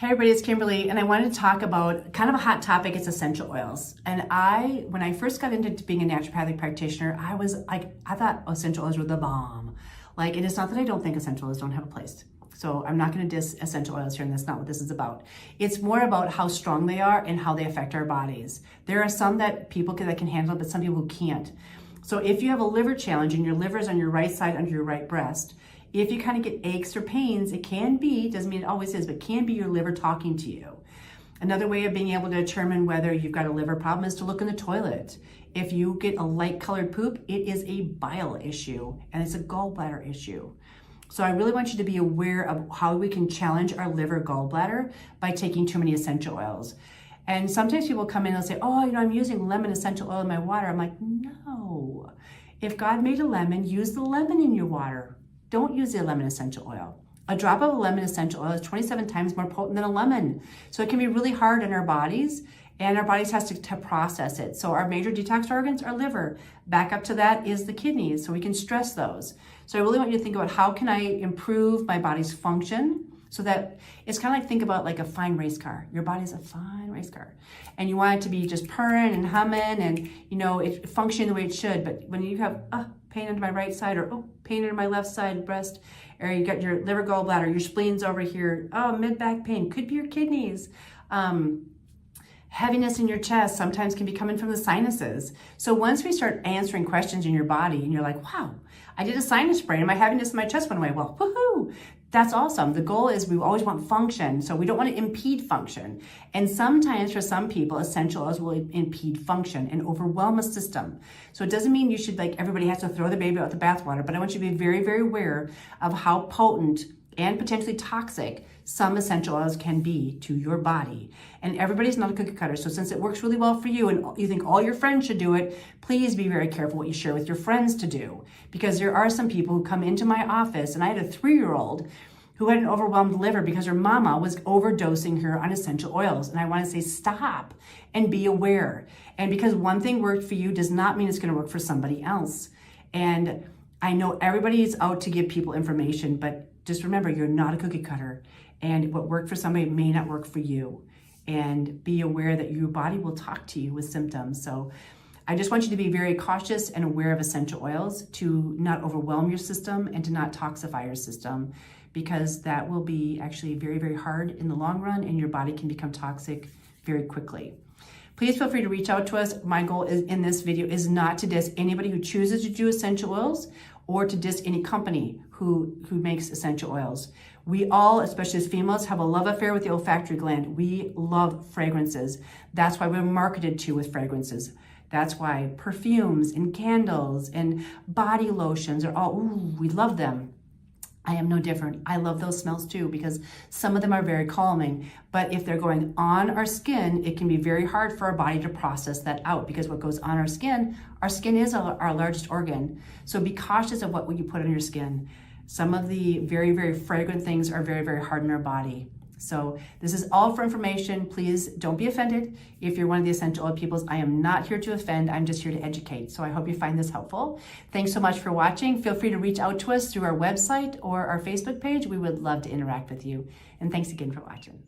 Hey everybody, it's Kimberly, and I wanted to talk about kind of a hot topic. It's essential oils. And when I first got into being a naturopathic practitioner, I thought essential oils were the bomb. And it's not that I don't think essential oils don't have a place. So I'm not going to diss essential oils here, and that's not what this is about. It's more about how strong they are and how they affect our bodies. There are some that that can handle, but some people who can't. So if you have a liver challenge and your liver is on your right side under your right breast, if you kind of get aches or pains, it can be, doesn't mean it always is, but can be your liver talking to you. Another way of being able to determine whether you've got a liver problem is to look in the toilet. If you get a light colored poop, it is a bile issue and it's a gallbladder issue. So I really want you to be aware of how we can challenge our liver gallbladder by taking too many essential oils. And sometimes people come in and say, oh, I'm using lemon essential oil in my water. I'm like, no. If God made a lemon, use the lemon in your water. Don't use the lemon essential oil. A drop of a lemon essential oil is 27 times more potent than a lemon. So it can be really hard on our bodies, and our bodies has to process it. So our major detox organs are liver. Back up to that is the kidneys, so we can stress those. So I really want you to think about how can I improve my body's function so that it's kind of like, think about like a fine race car. Your body's a fine race car. And you want it to be just purring and humming and, it functioning the way it should. But when you have pain under my right side or pain under my left side breast, or you got your liver gallbladder, your spleen's over here, mid-back pain, could be your kidneys. Heaviness in your chest sometimes can be coming from the sinuses. So once we start answering questions in your body and you're like, wow, I did a sinus spray and my heaviness in my chest went away. Well, woohoo, that's awesome. The goal is we always want function. So we don't want to impede function. And sometimes for some people, essential oils will impede function and overwhelm a system. So it doesn't mean you should everybody has to throw the baby out the bathwater, but I want you to be very, very aware of how potent and potentially toxic some essential oils can be to your body. And everybody's not a cookie cutter. So since it works really well for you and you think all your friends should do it, please be very careful what you share with your friends to do. Because there are some people who come into my office, and I had a 3-year-old who had an overwhelmed liver because her mama was overdosing her on essential oils. And I want to say stop and be aware. And because one thing worked for you does not mean it's going to work for somebody else. And I know everybody's out to give people information, but just remember, you're not a cookie cutter, and what worked for somebody may not work for you. And be aware that your body will talk to you with symptoms. So I just want you to be very cautious and aware of essential oils, to not overwhelm your system and to not toxify your system, because that will be actually very, very hard in the long run, and your body can become toxic very quickly. Please feel free to reach out to us. My goal in this video is not to diss anybody who chooses to do essential oils or to diss any company who makes essential oils. We all, especially as females, have a love affair with the olfactory gland. We love fragrances. That's why we're marketed to with fragrances. That's why perfumes and candles and body lotions are all, we love them. I am no different. I love those smells too, because some of them are very calming. But if they're going on our skin, it can be very hard for our body to process that out, because what goes on our skin is our largest organ. So be cautious of what you put on your skin. Some of the very, very fragrant things are very, very hard on our body. So this is all for information. Please don't be offended if you're one of the essential oil peoples. I am not here to offend. I'm just here to educate. So I hope you find this helpful. Thanks so much for watching. Feel free to reach out to us through our website or our Facebook page. We would love to interact with you. And thanks again for watching.